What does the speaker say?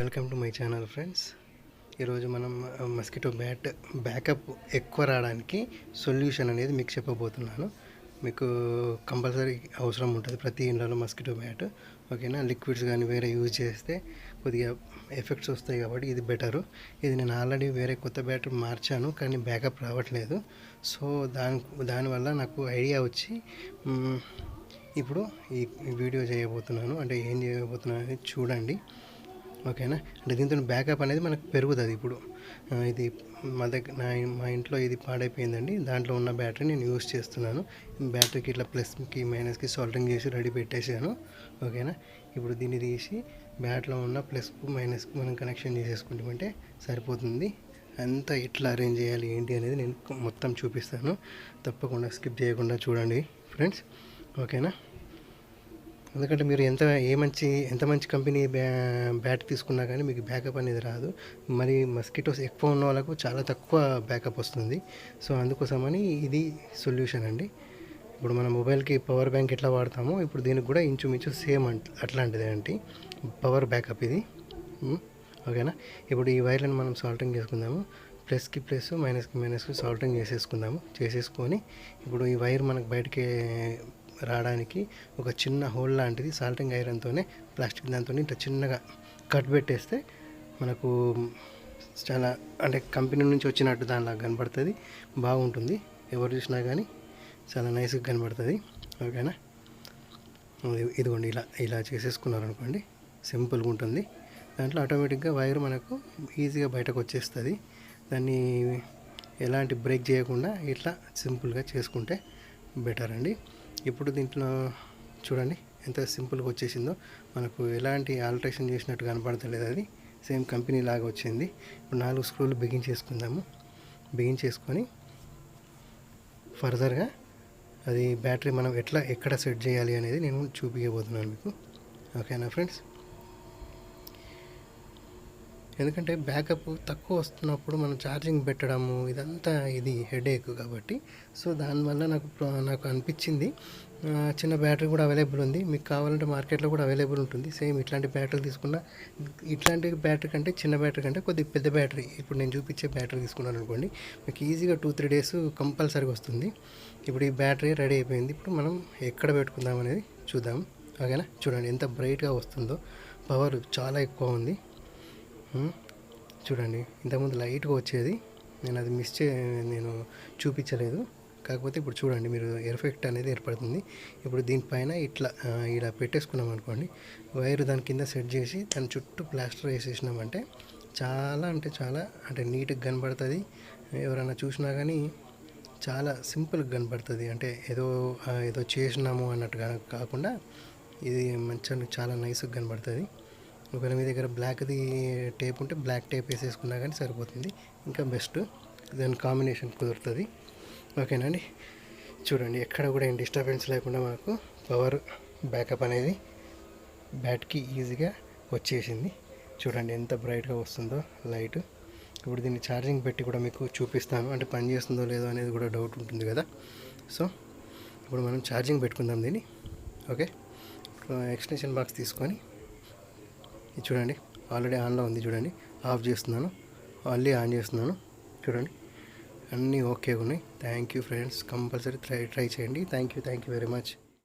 Welcome to my channel friends. ఈరోజు మనం mosquito backup ఎక్కువ రావడానికి సొల్యూషన్ అనేది మీకు చెప్పబోతున్నాను. మీకు కంపల్సరీ అవసరం ఉంటుంది ప్రతి ఇంట్లో మస్కిటో బ్యాట్. ఓకేనా, లిక్విడ్స్ కానీ వేరే యూజ్ చేస్తే కొద్దిగా ఎఫెక్ట్స్ వస్తాయి కాబట్టి ఇది బెటరు. ఇది నేను ఆల్రెడీ వేరే కొత్త బ్యాట్ మార్చాను కానీ బ్యాకప్ రావట్లేదు. సో దానివల్ల నాకు ఐడియా వచ్చి ఇప్పుడు ఈ వీడియో చేయబోతున్నాను. అంటే ఏం చేయబోతున్నాను అనేది చూడండి. ఓకేనా, అంటే దీంతో బ్యాకప్ అనేది మనకు పెరుగుతుంది. ఇప్పుడు ఇది మా ఇంట్లో ఇది పాడైపోయిందండి. దాంట్లో ఉన్న బ్యాటరీ నేను యూస్ చేస్తున్నాను. బ్యాటరీకి ఇట్లా ప్లస్కి మైనస్కి సాల్డరింగ్ చేసి రెడీ పెట్టేసాను. ఓకేనా, ఇప్పుడు దీన్ని తీసి బ్యాట్లో ఉన్న ప్లస్కు మైనస్కు మనం కనెక్షన్ చేసేసుకుంటామంటే సరిపోతుంది. అంతా ఎట్లా అరేంజ్ చేయాలి ఏంటి అనేది నేను మొత్తం చూపిస్తాను. తప్పకుండా స్కిప్ చేయకుండా చూడండి ఫ్రెండ్స్. ఓకేనా, ఎందుకంటే మీరు ఎంత మంచి కంపెనీ బ్యాట్ తీసుకున్నా కానీ మీకు బ్యాకప్ అనేది రాదు. మరి మస్కిటోస్ ఎక్కువ ఉన్న వాళ్ళకు చాలా తక్కువ బ్యాకప్ వస్తుంది. సో అందుకోసమని ఇది సొల్యూషన్ అండి. ఇప్పుడు మన మొబైల్కి పవర్ బ్యాంక్ ఎట్లా వాడతామో ఇప్పుడు దీనికి కూడా ఇంచుమించు సేమ్ అట్లాంటిదే అండి పవర్ బ్యాకప్ ఇది. ఓకేనా, ఇప్పుడు ఈ వైర్లను మనం సాల్టింగ్ చేసుకుందాము. ప్లస్కి ప్లస్ మైనస్కి మైనస్కి సాల్టింగ్ చేసేసుకొని ఇప్పుడు ఈ వైర్ మనకు బయటికి రావడానికి ఒక చిన్న హోల్ లాంటిది సాల్టింగ్ ఐరన్తోనే ప్లాస్టిక్ దాంతో ఇట్లా చిన్నగా కట్ పెట్టేస్తే మనకు చాలా అంటే కంపెనీ నుంచి వచ్చినట్టు దానిలాగా కనబడుతుంది. బాగుంటుంది, ఎవరు చూసినా కానీ చాలా నైస్గా కనబడుతుంది. ఓకేనా, ఇదిగోండి ఇలా చేసేసుకున్నారనుకోండి సింపుల్గా ఉంటుంది. దాంట్లో ఆటోమేటిక్గా వైర్ మనకు ఈజీగా బయటకు వచ్చేస్తుంది. దాన్ని ఎలాంటి బ్రేక్ చేయకుండా ఇట్లా సింపుల్గా చేసుకుంటే బెటర్ అండి. ఇప్పుడు దీంట్లో చూడండి ఎంత సింపుల్గా వచ్చేసిందో. మనకు ఎలాంటి ఆల్టరేషన్ చేసినట్టు కనపడతలేదు, అది సేమ్ కంపెనీ లాగా వచ్చింది. ఇప్పుడు 4 స్క్రూలు బిగించేసుకొని ఫర్దర్గా అది బ్యాటరీ మనం ఎక్కడ సెట్ చేయాలి అనేది నేను చూపించబోతున్నాను మీకు. ఓకేనా ఫ్రెండ్స్, ఎందుకంటే బ్యాకప్ తక్కువ వస్తున్నప్పుడు మనం ఛార్జింగ్ పెట్టడము ఇదంతా ఇది హెడేక్ కాబట్టి. సో దానివల్ల నాకు అనిపించింది చిన్న బ్యాటరీ కూడా అవైలబుల్ ఉంది. మీకు కావాలంటే మార్కెట్లో కూడా అవైలబుల్ ఉంటుంది. సేమ్ ఇట్లాంటి బ్యాటరీ తీసుకున్న ఇట్లాంటి బ్యాటరీ కంటే చిన్న బ్యాటరీ కంటే కొద్దిగా పెద్ద బ్యాటరీ ఇప్పుడు నేను చూపించే బ్యాటరీ తీసుకున్నాను అనుకోండి, మీకు ఈజీగా 2-3 డేస్ కంపల్సరీగా వస్తుంది. ఇప్పుడు ఈ బ్యాటరీ రెడీ అయిపోయింది. ఇప్పుడు మనం ఎక్కడ పెట్టుకుందాం అనేది చూద్దాం. ఓకేనా, చూడండి ఎంత బ్రైట్గా వస్తుందో. పవర్ చాలా ఎక్కువ ఉంది. చూడండి, ఇంతకుముందు లైట్గా వచ్చేది, నేను చూపించలేదు. కాకపోతే ఇప్పుడు చూడండి మీరు ఎఫెక్ట్ అనేది ఏర్పడుతుంది. ఇప్పుడు దీనిపైన ఇలా పెట్టేసుకున్నాం అనుకోండి, వైర్ దాని కింద సెట్ చేసి దాని చుట్టూ ప్లాస్టర్ వేసేసినామంటే చాలా నీట్గా కనబడుతుంది. ఎవరైనా చూసినా కానీ చాలా సింపుల్గా కనబడుతుంది. అంటే ఏదో చేసినాము అన్నట్టుగా కాకుండా ఇది చాలా నైస్గా కనబడుతుంది. ఒకవేళ మీ దగ్గర బ్లాక్ది టేప్ ఉంటే బ్లాక్ టేప్ వేసేసుకున్నా కానీ సరిపోతుంది, ఇంకా బెస్ట్. దాని కాంబినేషన్ కుదురుతుంది. ఓకేనండి, చూడండి ఎక్కడ కూడా ఏం డిస్టర్బెన్స్ లేకుండా మనకు పవర్ బ్యాకప్ అనేది బ్యాట్కి ఈజీగా వచ్చేసింది. చూడండి ఎంత బ్రైట్గా వస్తుందో లైట్. ఇప్పుడు దీన్ని ఛార్జింగ్ పెట్టి కూడా మీకు చూపిస్తాను, అంటే పని చేస్తుందో లేదో అనేది కూడా డౌట్ ఉంటుంది కదా. సో ఇప్పుడు మనం ఛార్జింగ్ పెట్టుకుందాం దీన్ని. ఓకే, ఎక్స్టెన్షన్ బాక్స్ తీసుకొని చూడండి ఆల్రెడీ ఆన్లో ఉంది. చూడండి, ఆఫ్ చేస్తున్నాను, మళ్ళీ ఆన్ చేస్తున్నాను. చూడండి అన్నీ ఓకేగా ఉన్నాయి. Thank you friends, compulsory try చేయండి. Thank you very much.